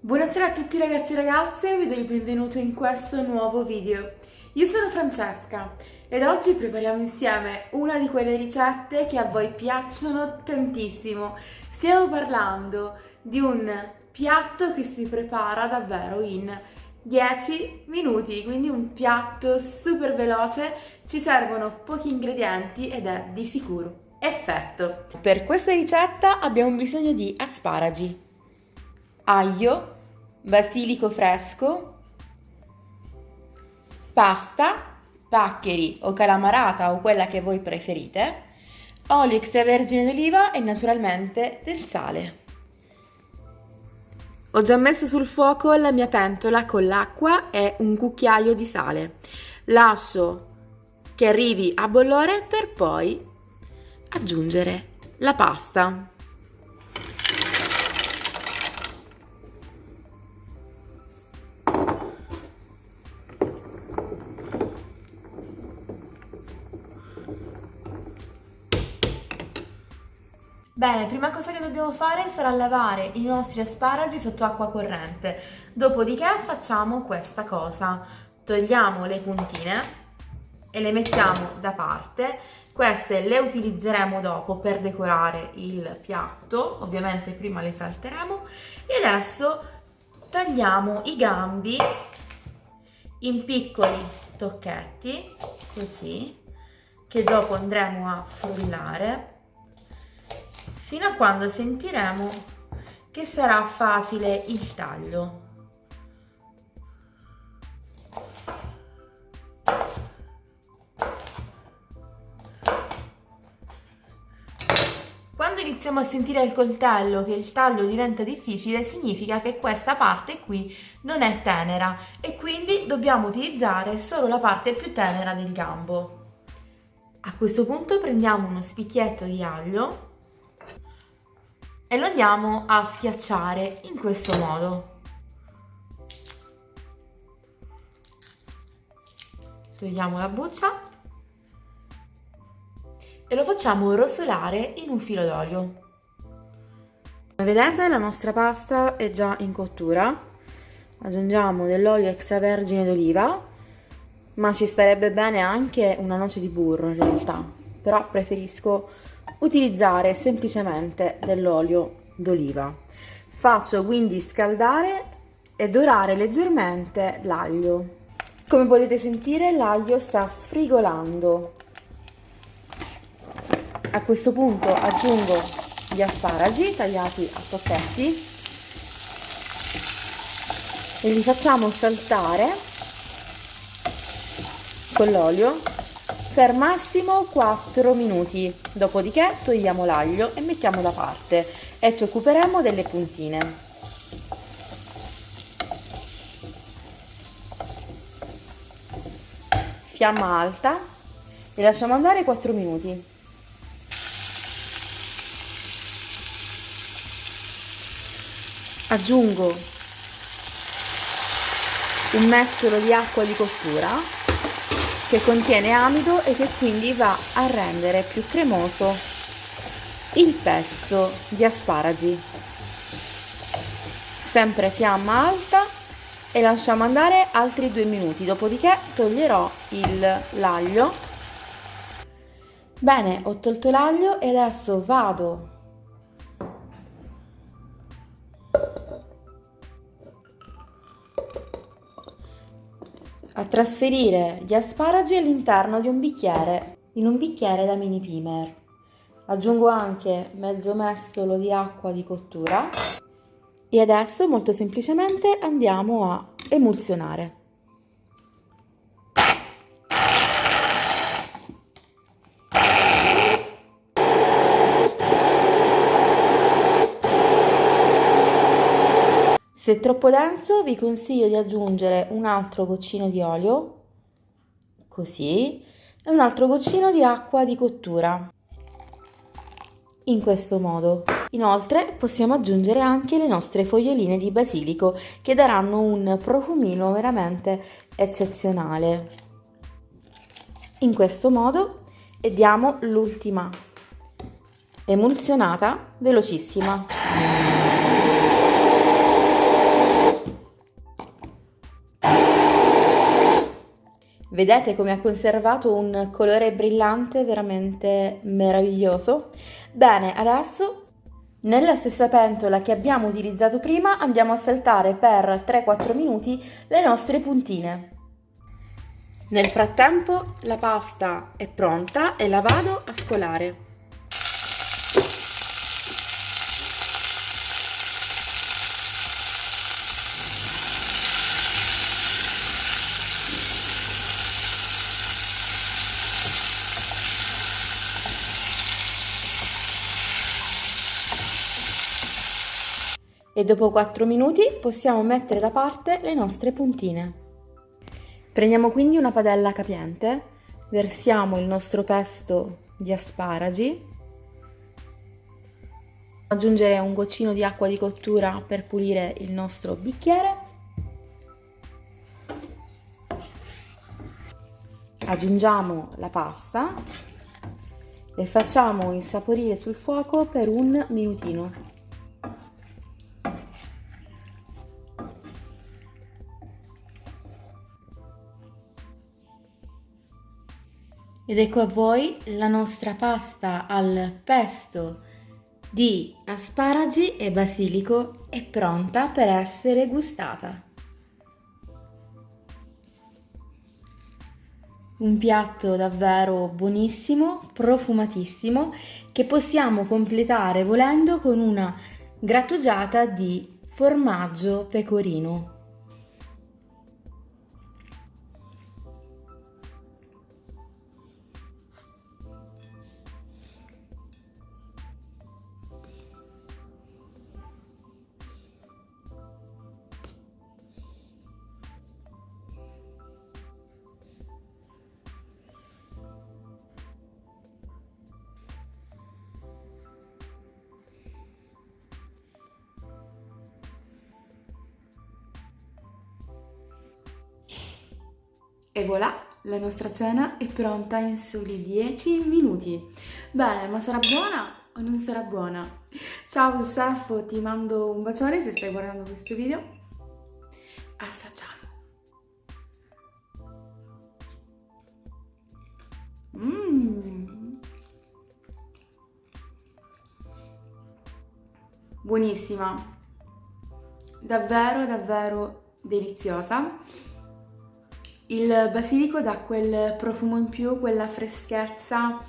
Buonasera a tutti ragazzi e ragazze, vi do il benvenuto in questo nuovo video. Io sono Francesca ed oggi prepariamo insieme una di quelle ricette che a voi piacciono tantissimo. Stiamo parlando di un piatto che si prepara davvero in 10 minuti, quindi un piatto super veloce, ci servono pochi ingredienti ed è di sicuro effetto. Per questa ricetta abbiamo bisogno di asparagi, aglio, basilico fresco, pasta, paccheri o calamarata o quella che voi preferite, olio extravergine d'oliva e naturalmente del sale. Ho già messo sul fuoco la mia pentola con l'acqua e un cucchiaio di sale. Lascio che arrivi a bollore per poi aggiungere la pasta. Bene, prima cosa che dobbiamo fare sarà lavare i nostri asparagi sotto acqua corrente. Dopodiché facciamo questa cosa. Togliamo le puntine e le mettiamo da parte. Queste le utilizzeremo dopo per decorare il piatto, ovviamente prima le salteremo. E adesso tagliamo i gambi in piccoli tocchetti, così, che dopo andremo a frullare fino a quando sentiremo che sarà facile il taglio. Quando iniziamo a sentire al coltello che il taglio diventa difficile, significa che questa parte qui non è tenera e quindi dobbiamo utilizzare solo la parte più tenera del gambo. A questo punto prendiamo uno spicchietto di aglio e lo andiamo a schiacciare in questo modo. Togliamo la buccia e lo facciamo rosolare in un filo d'olio. Come vedete, la nostra pasta è già in cottura. Aggiungiamo dell'olio extravergine d'oliva, ma ci starebbe bene anche una noce di burro in realtà, però preferisco utilizzare semplicemente dell'olio d'oliva. Faccio quindi scaldare e dorare leggermente l'aglio. Come potete sentire, l'aglio sta sfrigolando. A questo punto aggiungo gli asparagi tagliati a tocchetti e li facciamo saltare con l'olio per massimo 4 minuti, dopodiché togliamo l'aglio e mettiamo da parte e ci occuperemo delle puntine. Fiamma alta e lasciamo andare 4 minuti. Aggiungo un mestolo di acqua di cottura che contiene amido e che quindi va a rendere più cremoso il pesto di asparagi. Sempre fiamma alta e lasciamo andare altri 2 minuti, dopodiché toglierò l'aglio. Bene, ho tolto l'aglio e adesso vado a trasferire gli asparagi all'interno di un bicchiere, in un bicchiere da mini primer. Aggiungo anche mezzo mestolo di acqua di cottura e adesso molto semplicemente andiamo a emulsionare. Se è troppo denso vi consiglio di aggiungere un altro goccino di olio, così, e un altro goccino di acqua di cottura, in questo modo. Inoltre possiamo aggiungere anche le nostre foglioline di basilico che daranno un profumino veramente eccezionale. In questo modo e diamo l'ultima emulsionata velocissima. Vedete come ha conservato un colore brillante veramente meraviglioso? Bene, adesso nella stessa pentola che abbiamo utilizzato prima andiamo a saltare per 3-4 minuti le nostre puntine. Nel frattempo la pasta è pronta e la vado a scolare. E dopo 4 minuti possiamo mettere da parte le nostre puntine. Prendiamo quindi una padella capiente, versiamo il nostro pesto di asparagi, aggiungere un goccino di acqua di cottura per pulire il nostro bicchiere, aggiungiamo la pasta e facciamo insaporire sul fuoco per un minutino. Ed ecco a voi la nostra pasta al pesto di asparagi e basilico è pronta per essere gustata. Un piatto davvero buonissimo, profumatissimo, che possiamo completare volendo con una grattugiata di formaggio pecorino. E voilà, la nostra cena è pronta in soli 10 minuti. Bene, ma sarà buona o non sarà buona? Ciao chef, ti mando un bacione se stai guardando questo video. Assaggiamo. Buonissima, davvero davvero deliziosa. Il basilico dà quel profumo in più, quella freschezza,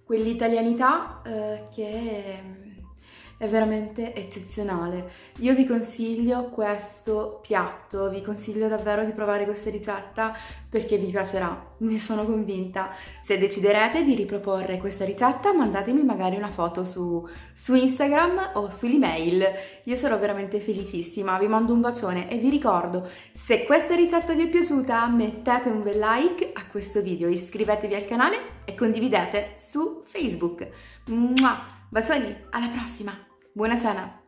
quell'italianità che è veramente eccezionale. Io vi consiglio questo piatto, vi consiglio davvero di provare questa ricetta perché vi piacerà, ne sono convinta. Se deciderete di riproporre questa ricetta, mandatemi magari una foto su Instagram o sull'email. Io sarò veramente felicissima, vi mando un bacione e vi ricordo, se questa ricetta vi è piaciuta, mettete un bel like a questo video, iscrivetevi al canale e condividete su Facebook. Mua! Bacioni, alla prossima! Buona cena!